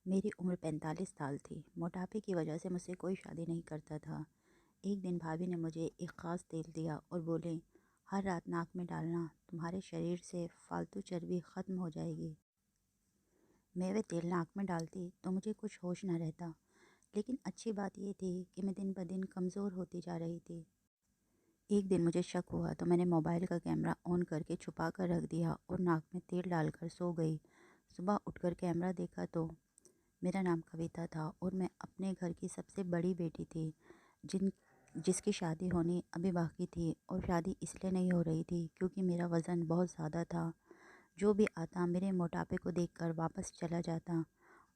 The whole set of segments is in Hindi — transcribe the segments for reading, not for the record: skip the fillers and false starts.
मेरी उम्र 45 साल थी। मोटापे की वजह से मुझसे कोई शादी नहीं करता था। एक दिन भाभी ने मुझे एक ख़ास तेल दिया और बोले, हर रात नाक में डालना, तुम्हारे शरीर से फालतू चर्बी ख़त्म हो जाएगी। मैं वे तेल नाक में डालती तो मुझे कुछ होश न रहता, लेकिन अच्छी बात यह थी कि मैं दिन ब दिन कमज़ोर होती जा रही थी। एक दिन मुझे शक हुआ तो मैंने मोबाइल का कैमरा ऑन करके छुपा कर रख दिया और नाक में तेल डालकर सो गई। सुबह उठकर कैमरा देखा तो मेरा नाम कविता था और मैं अपने घर की सबसे बड़ी बेटी थी, जिसकी शादी होनी अभी बाकी थी। और शादी इसलिए नहीं हो रही थी क्योंकि मेरा वज़न बहुत ज़्यादा था। जो भी आता मेरे मोटापे को देखकर वापस चला जाता।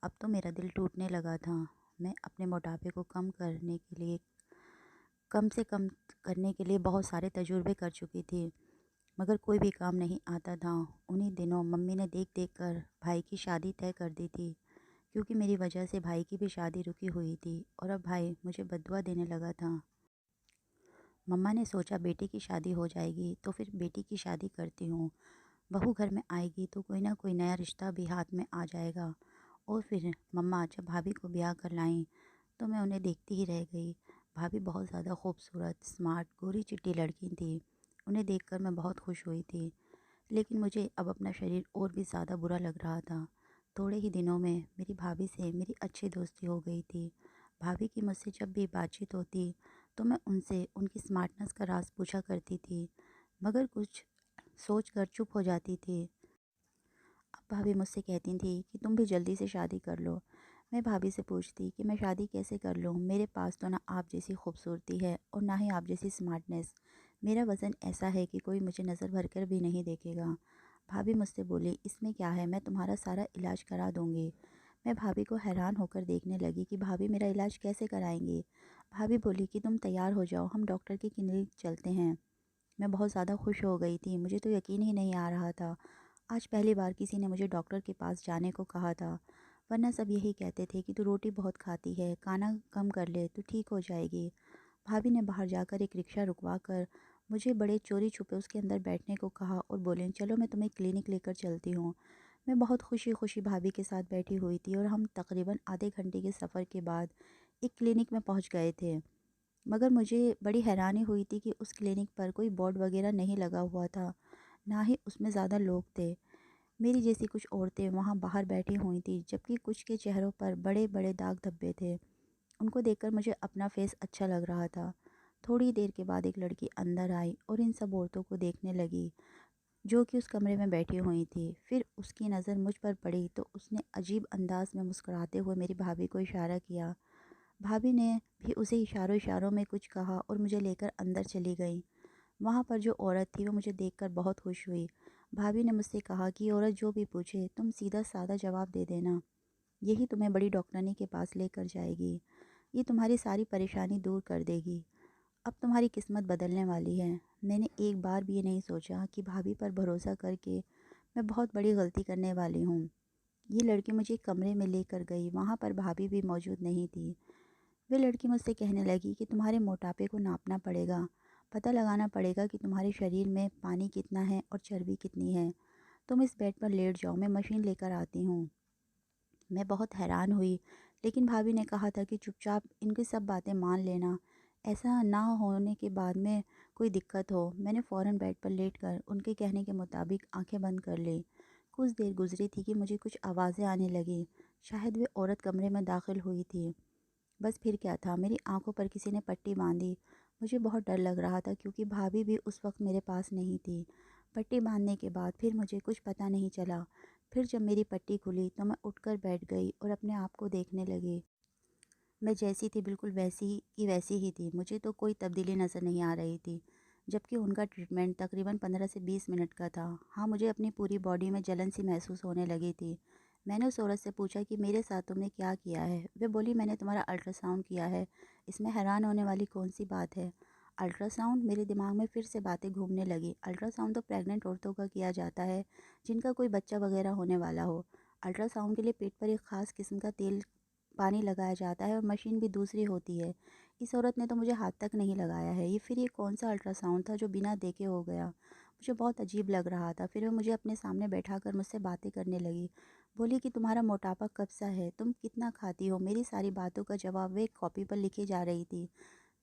अब तो मेरा दिल टूटने लगा था। मैं अपने मोटापे को कम से कम करने के लिए बहुत सारे तजुर्बे कर चुकी थी, मगर कोई भी काम नहीं आता था। उन्हीं दिनों मम्मी ने देख देख कर भाई की शादी तय कर दी थी, क्योंकि मेरी वजह से भाई की भी शादी रुकी हुई थी और अब भाई मुझे बददुआ देने लगा था। मम्मा ने सोचा बेटी की शादी हो जाएगी तो फिर बेटी की शादी करती हूँ। बहू घर में आएगी तो कोई ना कोई नया रिश्ता भी हाथ में आ जाएगा। और फिर मम्मा जब भाभी को ब्याह कर लाईं तो मैं उन्हें देखती ही रह गई। भाभी बहुत ज़्यादा खूबसूरत, स्मार्ट, गोरी चिट्टी लड़की थी। उन्हें देखकर मैं बहुत खुश हुई थी, लेकिन मुझे अब अपना शरीर और भी ज़्यादा बुरा लग रहा था। थोड़े ही दिनों में मेरी भाभी से मेरी अच्छी दोस्ती हो गई थी। भाभी की मुझसे जब भी बातचीत होती तो मैं उनसे उनकी स्मार्टनेस का राज पूछा करती थी, मगर कुछ सोच कर चुप हो जाती थी। अब भाभी मुझसे कहती थी कि तुम भी जल्दी से शादी कर लो। मैं भाभी से पूछती कि मैं शादी कैसे कर लूँ, मेरे पास तो ना आप जैसी खूबसूरती है और ना ही आप जैसी स्मार्टनेस। मेरा वज़न ऐसा है कि कोई मुझे नज़र भर कर भी नहीं देखेगा। भाभी मुझसे बोली, इसमें क्या है, मैं तुम्हारा सारा इलाज करा दूँगी। मैं भाभी को हैरान होकर देखने लगी कि भाभी मेरा इलाज कैसे कराएँगी। भाभी बोली कि तुम तैयार हो जाओ, हम डॉक्टर की क्लिनिक चलते हैं। मैं बहुत ज़्यादा खुश हो गई थी, मुझे तो यकीन ही नहीं आ रहा था। आज पहली बार किसी ने मुझे डॉक्टर के पास जाने को कहा था, वरना सब यही कहते थे कि तू रोटी बहुत खाती है, खाना कम कर ले, तू ठीक हो जाएगी। भाभी ने बाहर जाकर एक रिक्शा रुकवा कर मुझे बड़े चोरी छुपे उसके अंदर बैठने को कहा और बोले, चलो मैं तुम्हें क्लिनिक लेकर चलती हूँ। मैं बहुत खुशी खुशी भाभी के साथ बैठी हुई थी और हम तकरीबन आधे घंटे के सफ़र के बाद एक क्लिनिक में पहुँच गए थे। मगर मुझे बड़ी हैरानी हुई थी कि उस क्लिनिक पर कोई बोर्ड वगैरह नहीं लगा हुआ था, ना ही उसमें ज़्यादा लोग थे। मेरी जैसी कुछ औरतें वहाँ बाहर बैठी हुई थी, जबकि कुछ के चेहरों पर बड़े बड़े दाग धब्बे थे। उनको देखकर मुझे अपना फेस अच्छा लग रहा था। थोड़ी देर के बाद एक लड़की अंदर आई और इन सब औरतों को देखने लगी जो कि उस कमरे में बैठी हुई थी। फिर उसकी नज़र मुझ पर पड़ी तो उसने अजीब अंदाज में मुस्कुराते हुए मेरी भाभी को इशारा किया। भाभी ने भी उसे इशारों इशारों में कुछ कहा और मुझे लेकर अंदर चली गई। वहाँ पर जो औरत थी वो मुझे देखकर बहुत खुश हुई। भाभी ने मुझसे कहा कि औरत जो भी पूछे तुम सीधा साधा जवाब दे देना, यही तुम्हें बड़ी डॉक्टरनी के पास लेकर जाएगी। ये तुम्हारी सारी परेशानी दूर कर देगी। अब तुम्हारी किस्मत बदलने वाली है। मैंने एक बार भी ये नहीं सोचा कि भाभी पर भरोसा करके मैं बहुत बड़ी गलती करने वाली हूँ। ये लड़की मुझे एक कमरे में लेकर गई, वहाँ पर भाभी भी मौजूद नहीं थी। वे लड़की मुझसे कहने लगी कि तुम्हारे मोटापे को नापना पड़ेगा, पता लगाना पड़ेगा कि तुम्हारे शरीर में पानी कितना है और चर्बी कितनी है। तुम इस बेड पर लेट जाओ, मैं मशीन लेकर आती हूँ। मैं बहुत हैरान हुई, लेकिन भाभी ने कहा था कि चुपचाप इनकी सब बातें मान लेना, ऐसा ना होने के बाद में कोई दिक्कत हो। मैंने फ़ौरन बेड पर लेटकर उनके कहने के मुताबिक आंखें बंद कर ली। कुछ देर गुजरी थी कि मुझे कुछ आवाज़ें आने लगी। शायद वे औरत कमरे में दाखिल हुई थी। बस फिर क्या था, मेरी आंखों पर किसी ने पट्टी बांधी। मुझे बहुत डर लग रहा था क्योंकि भाभी भी उस वक्त मेरे पास नहीं थी। पट्टी बांधने के बाद फिर मुझे कुछ पता नहीं चला। फिर जब मेरी पट्टी खुली तो मैं उठकर बैठ गई और अपने आप को देखने लगी। मैं जैसी थी बिल्कुल वैसी की वैसी ही थी, मुझे तो कोई तब्दीली नज़र नहीं आ रही थी। जबकि उनका ट्रीटमेंट तकरीबन 15 से 20 मिनट का था। हाँ, मुझे अपनी पूरी बॉडी में जलन सी महसूस होने लगी थी। मैंने उस औरत से पूछा कि मेरे साथ तुमने क्या किया है। वे बोली, मैंने तुम्हारा अल्ट्रासाउंड किया है, इसमें हैरान होने वाली कौन सी बात है। अल्ट्रासाउंड, मेरे दिमाग में फिर से बातें घूमने लगी। अल्ट्रासाउंड तो प्रेग्नेंट औरतों का किया जाता है जिनका कोई बच्चा वगैरह होने वाला हो। अल्ट्रासाउंड के लिए पेट पर एक ख़ास किस्म का तेल पानी लगाया जाता है और मशीन भी दूसरी होती है। इस औरत ने तो मुझे हाथ तक नहीं लगाया है। ये कौन सा अल्ट्रासाउंड था जो बिना देखे हो गया। मुझे बहुत अजीब लग रहा था। फिर वो मुझे अपने सामने बैठाकर मुझसे बातें करने लगी। बोली कि तुम्हारा मोटापा कब सा है, तुम कितना खाती हो। मेरी सारी बातों का जवाब वे एक कॉपी पर लिखे जा रही थी।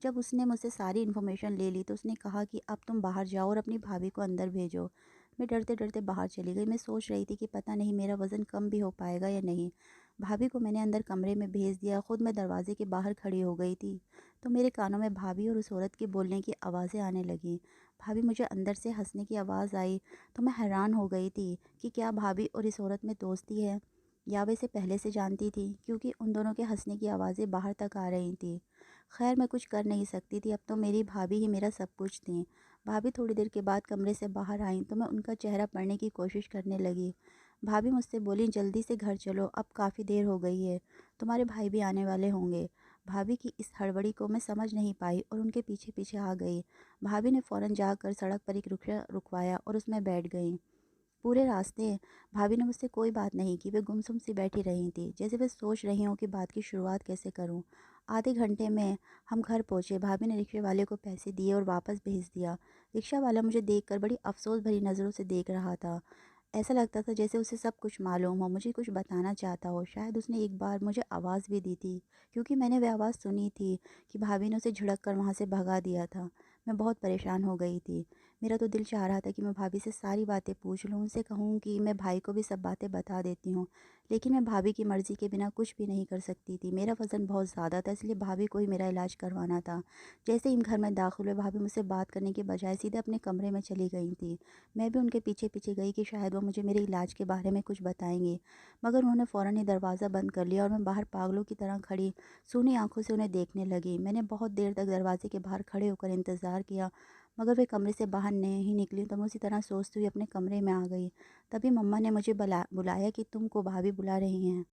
जब उसने मुझसे सारी इन्फॉर्मेशन ले ली तो उसने कहा कि अब तुम बाहर जाओ और अपनी भाभी को अंदर भेजो। मैं डरते डरते बाहर चली गई। मैं सोच रही थी कि पता नहीं मेरा वज़न कम भी हो पाएगा या नहीं। भाभी को मैंने अंदर कमरे में भेज दिया, खुद मैं दरवाजे के बाहर खड़ी हो गई थी। तो मेरे कानों में भाभी और उस औरत के बोलने की आवाज़ें आने लगीं। भाभी मुझे अंदर से हंसने की आवाज़ आई तो मैं हैरान हो गई थी कि क्या भाभी और इस औरत में दोस्ती है या वे इसे पहले से जानती थी, क्योंकि उन दोनों के हंसने की आवाज़ें बाहर तक आ रही थी। खैर मैं कुछ कर नहीं सकती थी, अब तो मेरी भाभी ही मेरा सब कुछ थी। भाभी थोड़ी देर के बाद कमरे से बाहर आईं तो मैं उनका चेहरा पढ़ने की कोशिश करने लगी। भाभी मुझसे बोली, जल्दी से घर चलो, अब काफ़ी देर हो गई है, तुम्हारे भाई भी आने वाले होंगे। भाभी की इस हड़बड़ी को मैं समझ नहीं पाई और उनके पीछे पीछे आ गई। भाभी ने फ़ौरन जाकर सड़क पर एक रिक्शा रुकवाया और उसमें बैठ गई। पूरे रास्ते भाभी ने मुझसे कोई बात नहीं की। वे गुमसुम सी बैठी रही थी, जैसे वे सोच रही हों कि बात की शुरुआत कैसे करूं। आधे घंटे में हम घर पहुंचे। भाभी ने रिक्शे वाले को पैसे दिए और वापस भेज दिया। रिक्शा वाला मुझे देखकर बड़ी अफसोस भरी नज़रों से देख रहा था। ऐसा लगता था जैसे उसे सब कुछ मालूम हो, मुझे कुछ बताना चाहता हो। शायद उसने एक बार मुझे आवाज़ भी दी थी, क्योंकि मैंने वह आवाज़ सुनी थी कि भाभी ने उसे झिड़क कर वहाँ से भगा दिया था। मैं बहुत परेशान हो गई थी। मेरा तो दिल चाह रहा था कि मैं भाभी से सारी बातें पूछ लूँ, उनसे कहूँ कि मैं भाई को भी सब बातें बता देती हूँ। लेकिन मैं भाभी की मर्ज़ी के बिना कुछ भी नहीं कर सकती थी। मेरा वज़न बहुत ज़्यादा था, इसलिए भाभी को ही मेरा इलाज करवाना था। जैसे ही हम घर में दाखिल हुए, भाभी मुझसे बात करने के बजाय सीधे अपने कमरे में चली गई थी। मैं भी उनके पीछे पीछे गई कि शायद वो मुझे मेरे इलाज के बारे में कुछ बताएंगे, मगर उन्होंने फ़ौरन ही दरवाज़ा बंद कर लिया और मैं बाहर पागलों की तरह खड़ी सूनी आंखों से उन्हें देखने लगी। मैंने बहुत देर तक दरवाजे के बाहर खड़े होकर इंतज़ार किया, मगर वे कमरे से बाहर नहीं निकली। तो मैं उसी तरह सोचती हुई अपने कमरे में आ गई। तभी मम्मा ने मुझे बुलाया कि तुमको भाभी बुला रही हैं।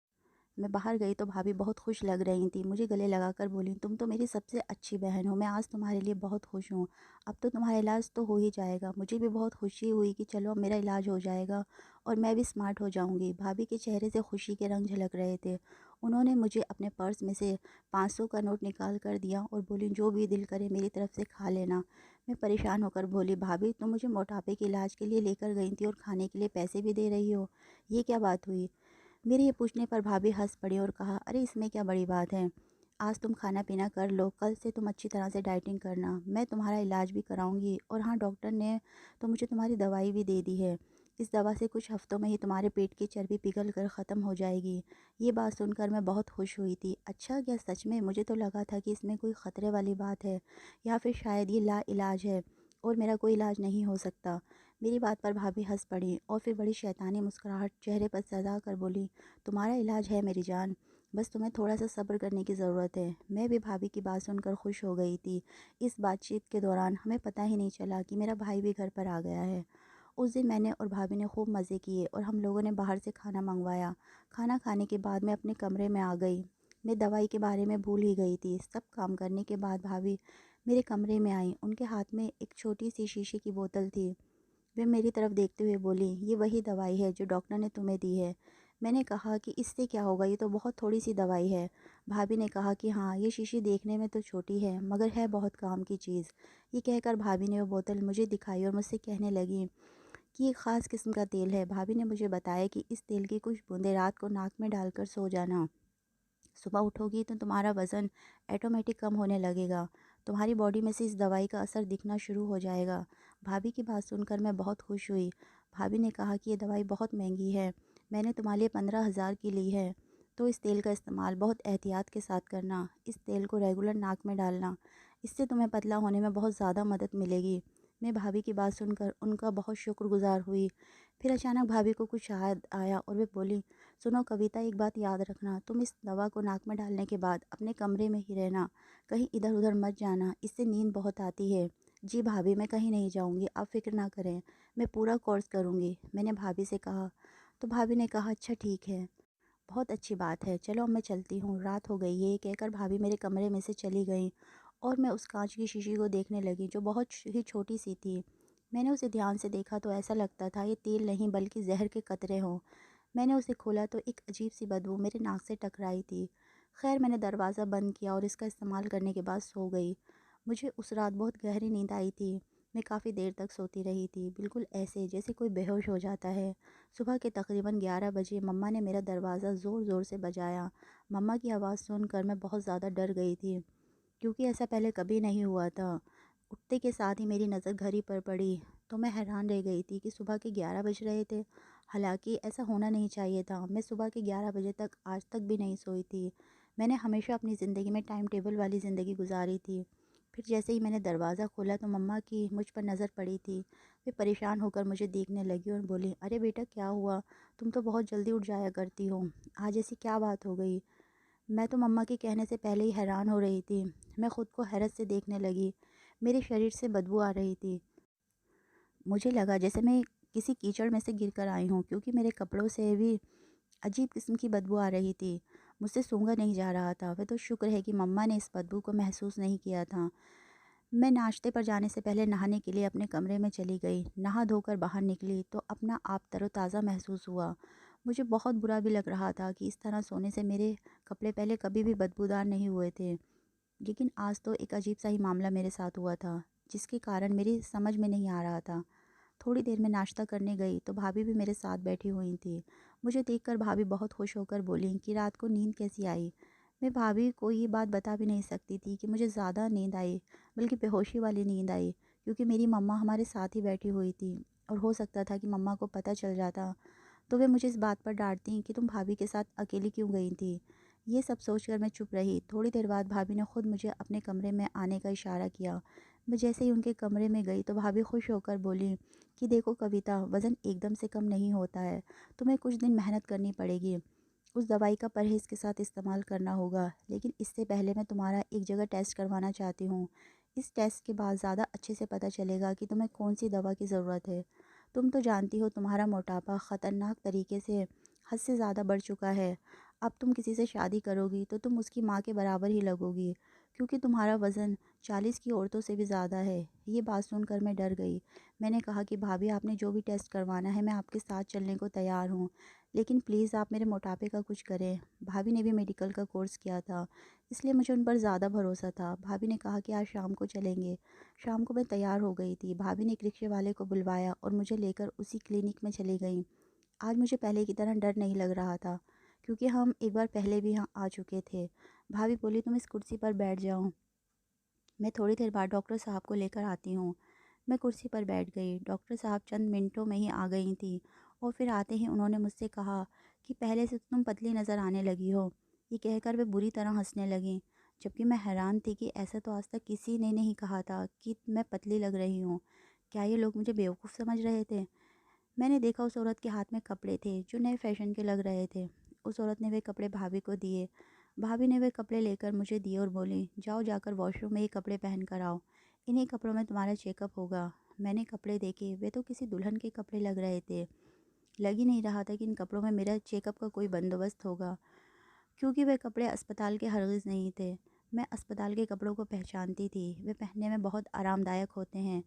मैं बाहर गई तो भाभी बहुत खुश लग रही थी। मुझे गले लगाकर बोली, तुम तो मेरी सबसे अच्छी बहन हो, मैं आज तुम्हारे लिए बहुत खुश हूँ। अब तो तुम्हारा इलाज तो हो ही जाएगा। मुझे भी बहुत खुशी हुई कि चलो अब मेरा इलाज हो जाएगा और मैं भी स्मार्ट हो जाऊँगी। भाभी के चेहरे से खुशी के रंग झलक रहे थे। उन्होंने मुझे अपने पर्स में से 500 का नोट निकाल कर दिया और बोली, जो भी दिल करे मेरी तरफ से खा लेना। मैं परेशान होकर बोली, भाभी तुम मुझे मोटापे के इलाज के लिए लेकर गई थी और खाने के लिए पैसे भी दे रही हो, ये क्या बात हुई? मेरे ये पूछने पर भाभी हंस पड़ी और कहा, अरे इसमें क्या बड़ी बात है, आज तुम खाना पीना कर लो, कल से तुम अच्छी तरह से डाइटिंग करना, मैं तुम्हारा इलाज भी कराऊंगी। और हाँ, डॉक्टर ने तो मुझे तुम्हारी दवाई भी दे दी है। इस दवा से कुछ हफ्तों में ही तुम्हारे पेट की चर्बी पिघल कर ख़त्म हो जाएगी। ये बात सुनकर मैं बहुत खुश हुई थी। अच्छा, क्या सच में? मुझे तो लगा था कि इसमें कोई ख़तरे वाली बात है या फिर शायद ये ला इलाज है और मेरा कोई इलाज नहीं हो सकता। मेरी बात पर भाभी हंस पड़ी और फिर बड़ी शैतानी मुस्कुराहट चेहरे पर सजा कर बोली, तुम्हारा इलाज है मेरी जान, बस तुम्हें थोड़ा सा सब्र करने की ज़रूरत है। मैं भी भाभी की बात सुनकर खुश हो गई थी। इस बातचीत के दौरान हमें पता ही नहीं चला कि मेरा भाई भी घर पर आ गया है। उस दिन मैंने और भाभी ने खूब मज़े किए और हम लोगों ने बाहर से खाना मंगवाया। खाना खाने के बाद मैं अपने कमरे में आ गई। मैं दवाई के बारे में भूल ही गई थी। सब काम करने के बाद भाभी मेरे कमरे में आई। उनके हाथ में एक छोटी सी शीशे की बोतल थी। वे मेरी तरफ देखते हुए बोली, ये वही दवाई है जो डॉक्टर ने तुम्हें दी है। मैंने कहा कि इससे क्या होगा, ये तो बहुत थोड़ी सी दवाई है। भाभी ने कहा कि हाँ, ये शीशी देखने में तो छोटी है मगर है बहुत काम की चीज़। ये कहकर भाभी ने वो बोतल मुझे दिखाई और मुझसे कहने लगी कि एक ख़ास किस्म का तेल है। भाभी ने मुझे बताया कि इस तेल की कुछ बूंदें रात को नाक में डालकर सो जाना, सुबह उठोगी तो तुम्हारा वज़न ऑटोमेटिक कम होने लगेगा। तुम्हारी बॉडी में से इस दवाई का असर दिखना शुरू हो जाएगा। भाभी की बात सुनकर मैं बहुत खुश हुई। भाभी ने कहा कि ये दवाई बहुत महंगी है, मैंने तुम्हारे लिए 15,000 की ली है। तो इस तेल का इस्तेमाल बहुत एहतियात के साथ करना। इस तेल को रेगुलर नाक में डालना, इससे तुम्हें पतला होने में बहुत ज़्यादा मदद मिलेगी। मैं भाभी की बात सुनकर उनका बहुत शुक्रगुजार हुई। फिर अचानक भाभी को कुछ याद आया और वे बोली, सुनो कविता, एक बात याद रखना, तुम इस दवा को नाक में डालने के बाद अपने कमरे में ही रहना, कहीं इधर उधर मत जाना, इससे नींद बहुत आती है। जी भाभी, मैं कहीं नहीं जाऊंगी, आप फिक्र ना करें, मैं पूरा कोर्स करूंगी, मैंने भाभी से कहा। तो भाभी ने कहा, अच्छा ठीक है, बहुत अच्छी बात है, चलो अब मैं चलती हूँ, रात हो गई है। ये कहकर भाभी मेरे कमरे में से चली गई और मैं उस कांच की शीशी को देखने लगी जो बहुत ही छोटी सी थी। मैंने उसे ध्यान से देखा तो ऐसा लगता था ये तेल नहीं बल्कि जहर के कतरे हों। मैंने उसे खोला तो एक अजीब सी बदबू मेरे नाक से टकराई थी। खैर मैंने दरवाज़ा बंद किया और इसका इस्तेमाल करने के बाद सो गई। मुझे उस रात बहुत गहरी नींद आई थी। मैं काफ़ी देर तक सोती रही थी, बिल्कुल ऐसे जैसे कोई बेहोश हो जाता है। सुबह के तकरीबन 11 बजे मम्मा ने मेरा दरवाज़ा ज़ोर-ज़ोर से बजाया। मम्मा की आवाज़ सुनकर मैं बहुत ज़्यादा डर गई थी, क्योंकि ऐसा पहले कभी नहीं हुआ था। उठते के साथ ही मेरी नज़र घड़ी पर पड़ी, तो मैं हैरान रह गई थी कि सुबह के 11 बज रहे थे। हालाँकि ऐसा होना नहीं चाहिए था, मैं सुबह के 11 बजे तक आज तक भी नहीं सोई थी। मैंने हमेशा अपनी ज़िंदगी में टाइम टेबल वाली ज़िंदगी गुज़ारी थी। फिर जैसे ही मैंने दरवाज़ा खोला तो मम्मा की मुझ पर नज़र पड़ी थी। वे परेशान होकर मुझे देखने लगी और बोली, "अरे बेटा, क्या हुआ? तुम तो बहुत जल्दी उठ जाया करती हो। आज ऐसी क्या बात हो गई?" मैं तो मम्मा के कहने से पहले ही हैरान हो रही थी। मैं खुद को हैरत से देखने लगी। मेरे शरीर से बदबू आ रही थी। मुझे लगा जैसे मैं किसी कीचड़ में से गिर कर आई हूँ, क्योंकि मेरे कपड़ों से भी अजीब किस्म की बदबू आ रही थी। मुझसे सूंघा नहीं जा रहा था। वह तो शुक्र है कि मम्मा ने इस बदबू को महसूस नहीं किया था। मैं नाश्ते पर जाने से पहले नहाने के लिए अपने कमरे में चली गई। नहा धोकर बाहर निकली तो अपना आप तरोताज़ा महसूस हुआ। मुझे बहुत बुरा भी लग रहा था कि इस तरह सोने से मेरे कपड़े पहले कभी भी बदबूदार नहीं हुए थे। लेकिन आज तो एक अजीब सा ही मामला मेरे साथ हुआ था, जिसके कारण मेरी समझ में नहीं आ रहा था। थोड़ी देर में नाश्ता करने गई तो भाभी भी मेरे साथ बैठी हुई थी। मुझे देखकर भाभी बहुत खुश होकर बोली कि रात को नींद कैसी आई। मैं भाभी को ये बात बता भी नहीं सकती थी कि मुझे ज़्यादा नींद आई, बल्कि बेहोशी वाली नींद आई, क्योंकि मेरी मम्मा हमारे साथ ही बैठी हुई थी। और हो सकता था कि मम्मा को पता चल जाता तो वे मुझे इस बात पर डांटती कि तुम भाभी के साथ अकेली क्यों गई थी। ये सब सोचकर मैं चुप रही। थोड़ी देर बाद भाभी ने खुद मुझे अपने कमरे में आने का इशारा किया। मैं जैसे ही उनके कमरे में गई तो भाभी खुश होकर बोली कि देखो कविता, वज़न एकदम से कम नहीं होता है, तुम्हें कुछ दिन मेहनत करनी पड़ेगी। उस दवाई का परहेज़ के साथ इस्तेमाल करना होगा, लेकिन इससे पहले मैं तुम्हारा एक जगह टेस्ट करवाना चाहती हूँ। इस टेस्ट के बाद ज़्यादा अच्छे से पता चलेगा कि तुम्हें कौन सी दवा की ज़रूरत है। तुम तो जानती हो तुम्हारा मोटापा ख़तरनाक तरीके से हद से ज़्यादा बढ़ चुका है। अब तुम किसी से शादी करोगी तो तुम उसकी माँ के बराबर ही लगोगी, क्योंकि तुम्हारा वज़न 40 की औरतों से भी ज़्यादा है। ये बात सुनकर मैं डर गई। मैंने कहा कि भाभी, आपने जो भी टेस्ट करवाना है मैं आपके साथ चलने को तैयार हूँ, लेकिन प्लीज़ आप मेरे मोटापे का कुछ करें। भाभी ने भी मेडिकल का कोर्स किया था, इसलिए मुझे उन पर ज़्यादा भरोसा था। भाभी ने कहा कि आज शाम को चलेंगे। शाम को मैं तैयार हो गई थी। भाभी ने एक रिक्शे वाले को बुलवाया और मुझे लेकर उसी क्लिनिक में चली गई। आज मुझे पहले की तरह डर नहीं लग रहा था, क्योंकि हम एक बार पहले भी यहाँ आ चुके थे। भाभी बोली, तुम इस कुर्सी पर बैठ जाओ, मैं थोड़ी देर बाद डॉक्टर साहब को लेकर आती हूँ। मैं कुर्सी पर बैठ गई। डॉक्टर साहब चंद मिनटों में ही आ गई थी और फिर आते ही उन्होंने मुझसे कहा कि पहले से तो तुम पतली नज़र आने लगी हो। ये कहकर वे बुरी तरह हंसने लगीं, जबकि मैं हैरान थी कि ऐसा तो आज तक किसी ने नहीं कहा था कि मैं पतली लग रही हूँ। क्या ये लोग मुझे बेवकूफ़ समझ रहे थे? मैंने देखा उस औरत के हाथ में कपड़े थे जो नए फैशन के लग रहे थे। उस औरत ने वे कपड़े भाभी को दिए। भाभी ने वे कपड़े लेकर मुझे दिए और बोली, जाओ जाकर वॉशरूम में ये कपड़े पहन कर आओ, इन्हीं कपड़ों में तुम्हारा चेकअप होगा। मैंने कपड़े देखे, वे तो किसी दुल्हन के कपड़े लग रहे थे। लग ही नहीं रहा था कि इन कपड़ों में मेरा चेकअप का कोई बंदोबस्त होगा, क्योंकि वे कपड़े अस्पताल के हरगिज़ नहीं थे। मैं अस्पताल के कपड़ों को पहचानती थी, वे पहनने में बहुत आरामदायक होते हैं,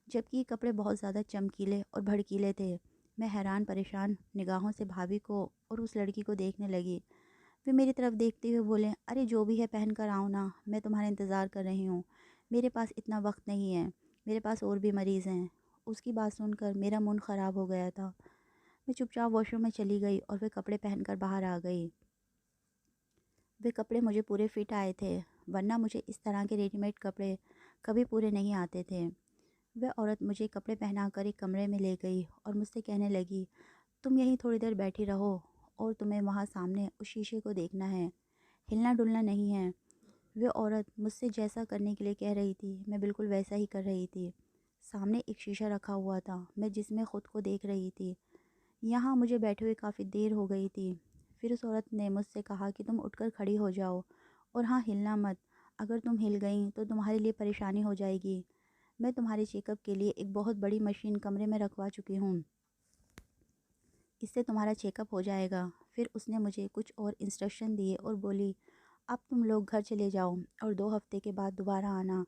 जबकि ये कपड़े बहुत ज़्यादा चमकीले और भड़कीले थे। मैं हैरान परेशान निगाहों से भाभी को और उस लड़की को देखने लगी। वे मेरी तरफ देखते हुए बोले, अरे जो भी है पहन कर आओ ना, मैं तुम्हारा इंतज़ार कर रही हूँ। मेरे पास इतना वक्त नहीं है, मेरे पास और भी मरीज़ हैं। उसकी बात सुनकर मेरा मूड ख़राब हो गया था। मैं चुपचाप वॉशरूम में चली गई और वे कपड़े पहनकर बाहर आ गई। वे कपड़े मुझे पूरे फिट आए थे, वरना मुझे इस तरह के रेडीमेड कपड़े कभी पूरे नहीं आते थे। वह औरत मुझे कपड़े पहनाकर एक कमरे में ले गई और मुझसे कहने लगी, तुम यहीं थोड़ी देर बैठी रहो और तुम्हें वहाँ सामने उस शीशे को देखना है, हिलना डुलना नहीं है। वह औरत मुझसे जैसा करने के लिए कह रही थी मैं बिल्कुल वैसा ही कर रही थी। सामने एक शीशा रखा हुआ था, मैं जिसमें ख़ुद को देख रही थी। यहाँ मुझे बैठे हुए काफ़ी देर हो गई थी। फिर उस औरत ने मुझसे कहा कि तुम उठकर खड़ी हो जाओ और हाँ, हिलना मत। अगर तुम हिल गई तो तुम्हारे लिए परेशानी हो जाएगी। मैं तुम्हारे चेकअप के लिए एक बहुत बड़ी मशीन कमरे में रखवा चुकी हूँ, इससे तुम्हारा चेकअप हो जाएगा। फिर उसने मुझे कुछ और इंस्ट्रक्शन दिए और बोली, अब तुम लोग घर चले जाओ और 2 हफ्ते के बाद दोबारा आना।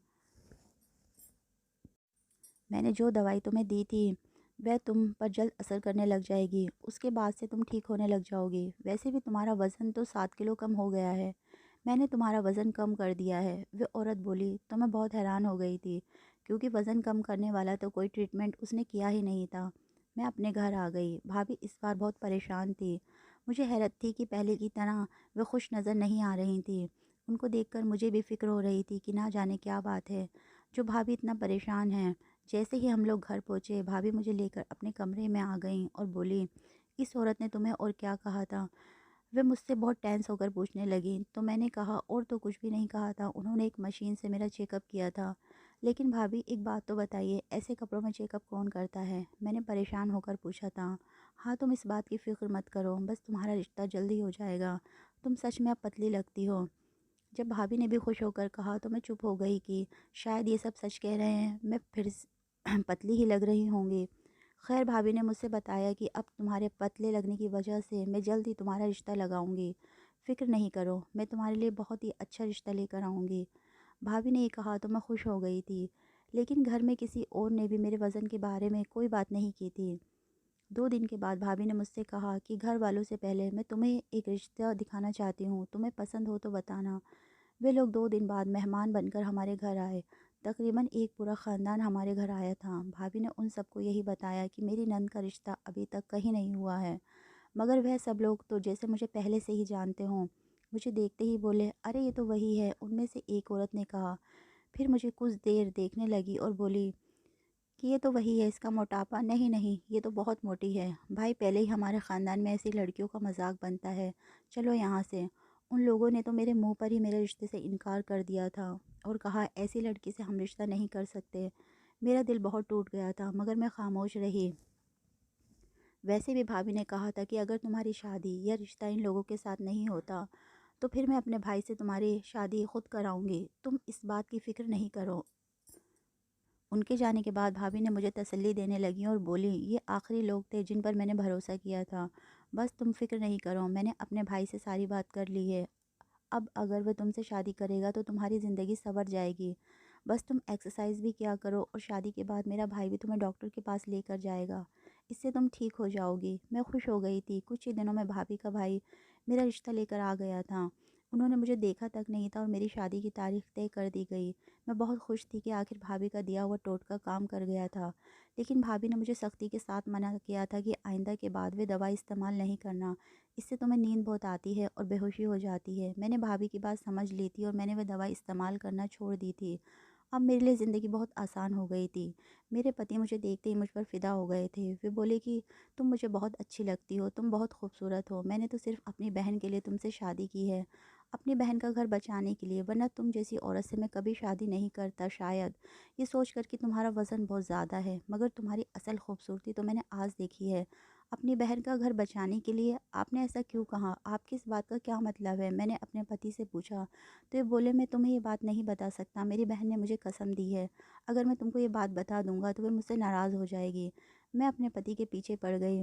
मैंने जो दवाई तुम्हें दी थी वह तुम पर जल्द असर करने लग जाएगी, उसके बाद से तुम ठीक होने लग जाओगी। वैसे भी तुम्हारा वज़न तो 7 किलो कम हो गया है, मैंने तुम्हारा वज़न कम कर दिया है। वह औरत बोली तो मैं बहुत हैरान हो गई थी, क्योंकि वज़न कम करने वाला तो कोई ट्रीटमेंट उसने किया ही नहीं था। मैं अपने घर आ गई। भाभी इस बार बहुत परेशान थी। मुझे हैरत थी कि पहले की तरह वे खुश नज़र नहीं आ रही थी। उनको देखकर मुझे भी फ़िक्र हो रही थी कि ना जाने क्या बात है, जो भाभी इतना परेशान हैं। जैसे ही हम लोग घर पहुँचे, भाभी मुझे लेकर अपने कमरे में आ गईं और बोली, "इस औरत ने तुम्हें और क्या कहा था?" वे मुझसे बहुत टेंस होकर पूछने लगीं, तो मैंने कहा, "और तो कुछ भी नहीं कहा था, उन्होंने एक मशीन से मेरा चेकअप किया था।" "लेकिन भाभी एक बात तो बताइए, ऐसे कपड़ों में चेकअप कौन करता है?" मैंने परेशान होकर पूछा था। "हाँ, तुम इस बात की फ़िक्र मत करो, बस तुम्हारा रिश्ता जल्दी हो जाएगा। तुम सच में अब पतली लगती हो।" जब भाभी ने भी खुश होकर कहा तो मैं चुप हो गई कि शायद ये सब सच कह रहे हैं, मैं फिर पतली ही लग रही होंगी। खैर, भाभी ने मुझसे बताया कि अब तुम्हारे पतले लगने की वजह से मैं जल्द ही तुम्हारा रिश्ता लगाऊंगी। फ़िक्र नहीं करो, मैं तुम्हारे लिए बहुत ही अच्छा रिश्ता लेकर आऊँगी। भाभी ने ये कहा तो मैं खुश हो गई थी, लेकिन घर में किसी और ने भी मेरे वज़न के बारे में कोई बात नहीं की थी। 2 दिन के बाद भाभी ने मुझसे कहा कि घर वालों से पहले मैं तुम्हें एक रिश्ता दिखाना चाहती हूँ, तुम्हें पसंद हो तो बताना। वे लोग 2 दिन बाद मेहमान बनकर हमारे घर आए। तकरीबन एक पूरा ख़ानदान हमारे घर आया था। भाभी ने उन सबको यही बताया कि मेरी नंद का रिश्ता अभी तक कहीं नहीं हुआ है। मगर वह सब लोग तो जैसे मुझे पहले से ही जानते हों। मुझे देखते ही बोले, "अरे ये तो वही है।" उनमें से एक औरत ने कहा। फिर मुझे कुछ देर देखने लगी और बोली कि ये तो वही है, इसका मोटापा नहीं नहीं, ये तो बहुत मोटी है। भाई, पहले ही हमारे ख़ानदान में ऐसी लड़कियों का मजाक बनता है, चलो यहाँ से। उन लोगों ने तो मेरे मुंह पर ही मेरे रिश्ते से इनकार कर दिया था और कहा ऐसी लड़की से हम रिश्ता नहीं कर सकते। मेरा दिल बहुत टूट गया था, मगर मैं खामोश रही। वैसे भी भाभी ने कहा था कि अगर तुम्हारी शादी या रिश्ता इन लोगों के साथ नहीं होता तो फिर मैं अपने भाई से तुम्हारी शादी खुद कराऊंगी, तुम इस बात की फ़िक्र नहीं करो। उनके जाने के बाद भाभी ने मुझे तसल्ली देने लगी और बोली, "ये आखिरी लोग थे जिन पर मैंने भरोसा किया था। बस तुम फ़िक्र नहीं करो, मैंने अपने भाई से सारी बात कर ली है। अब अगर वह तुमसे शादी करेगा तो तुम्हारी ज़िंदगी संवर जाएगी। बस तुम एक्सरसाइज भी किया करो और शादी के बाद मेरा भाई भी तुम्हें डॉक्टर के पास लेकर जाएगा। इससे तुम ठीक हो जाओगी।" मैं खुश हो गई थी। कुछ ही दिनों में भाभी का भाई मेरा रिश्ता लेकर आ गया था। उन्होंने मुझे देखा तक नहीं था और मेरी शादी की तारीख तय कर दी गई। मैं बहुत खुश थी कि आखिर भाभी का दिया हुआ टोटका काम कर गया था। लेकिन भाभी ने मुझे सख्ती के साथ मना किया था कि आइंदा के बाद वे दवा इस्तेमाल नहीं करना। इससे तुम्हें नींद बहुत आती है और बेहोशी हो जाती है। मैंने भाभी की बात समझ ली थी और मैंने वह दवा इस्तेमाल करना छोड़ दी थी। अब मेरे लिए ज़िंदगी बहुत आसान हो गई थी। मेरे पति मुझे देखते ही मुझ पर फ़िदा हो गए थे। वे बोले कि तुम मुझे बहुत अच्छी लगती हो, तुम बहुत खूबसूरत हो। मैंने तो सिर्फ़ अपनी बहन के लिए तुमसे शादी की है, अपनी बहन का घर बचाने के लिए, वरना तुम जैसी औरत से मैं कभी शादी नहीं करता शायद। ये सोच कर कि तुम्हारा वज़न बहुत ज़्यादा है, मगर तुम्हारी असल खूबसूरती तो मैंने आज देखी है। अपनी बहन का घर बचाने के लिए आपने ऐसा क्यों कहा? आपकी इस बात का क्या मतलब है? मैंने अपने पति से पूछा, तो ये बोले, "मैं तुम्हें ये बात नहीं बता सकता, मेरी बहन ने मुझे कसम दी है। अगर मैं तुमको ये बात बता दूँगा तो वे मुझसे नाराज़ हो जाएगी।" मैं अपने पति के पीछे पड़ गई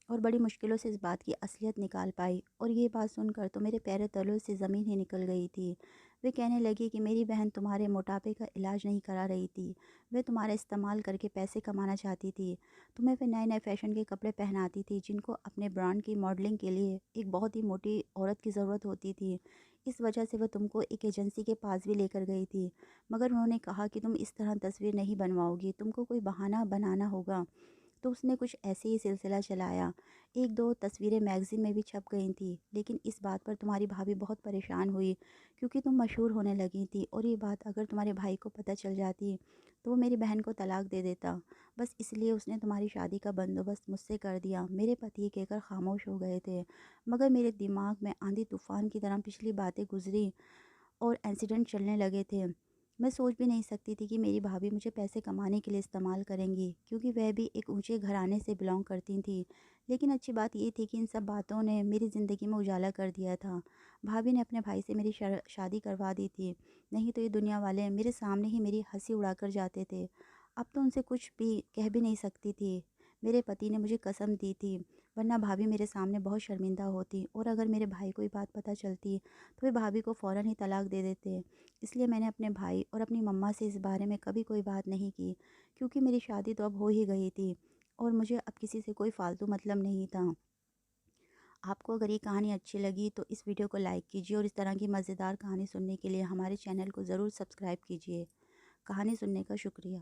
और बड़ी मुश्किलों से इस बात की असलियत निकाल पाई, और ये बात सुनकर तो मेरे पैरों तलों से ज़मीन ही निकल गई थी। वे कहने लगी कि मेरी बहन तुम्हारे मोटापे का इलाज नहीं करा रही थी, वे तुम्हारा इस्तेमाल करके पैसे कमाना चाहती थी। तुम्हें वे नए नए फ़ैशन के कपड़े पहनाती थी जिनको अपने ब्रांड की मॉडलिंग के लिए एक बहुत ही मोटी औरत की ज़रूरत होती थी। इस वजह से वह तुमको एक एजेंसी के पास भी लेकर गई थी, मगर उन्होंने कहा कि तुम इस तरह तस्वीर नहीं बनवाओगी, तुमको कोई बहाना बनाना होगा। तो उसने कुछ ऐसे ही सिलसिला चलाया। 1-2 तस्वीरें मैगज़ीन में भी छप गई थी, लेकिन इस बात पर तुम्हारी भाभी बहुत परेशान हुई क्योंकि तुम मशहूर होने लगी थी, और ये बात अगर तुम्हारे भाई को पता चल जाती तो वो मेरी बहन को तलाक दे देता। बस इसलिए उसने तुम्हारी शादी का बंदोबस्त मुझसे कर दिया। मेरे पति ये कहकर खामोश हो गए थे, मगर मेरे दिमाग में आंधी तूफ़ान की तरह पिछली बातें गुज़री और इंसिडेंट चलने लगे थे। मैं सोच भी नहीं सकती थी कि मेरी भाभी मुझे पैसे कमाने के लिए इस्तेमाल करेंगी, क्योंकि वह भी एक ऊंचे घराने से बिलोंग करती थी। लेकिन अच्छी बात ये थी कि इन सब बातों ने मेरी ज़िंदगी में उजाला कर दिया था। भाभी ने अपने भाई से मेरी शादी करवा दी थी, नहीं तो ये दुनिया वाले मेरे सामने ही मेरी हंसी उड़ाकर जाते थे। अब तो उनसे कुछ भी कह भी नहीं सकती थी। मेरे पति ने मुझे कसम दी थी, वरना भाभी मेरे सामने बहुत शर्मिंदा होती, और अगर मेरे भाई को ये बात पता चलती तो वे भाभी को फ़ौरन ही तलाक दे देते। इसलिए मैंने अपने भाई और अपनी मम्मा से इस बारे में कभी कोई बात नहीं की, क्योंकि मेरी शादी तो अब हो ही गई थी और मुझे अब किसी से कोई फ़ालतू मतलब नहीं था। आपको अगर ये कहानी अच्छी लगी तो इस वीडियो को लाइक कीजिए और इस तरह की मज़ेदार कहानी सुनने के लिए हमारे चैनल को ज़रूर सब्सक्राइब कीजिए। कहानी सुनने का शुक्रिया।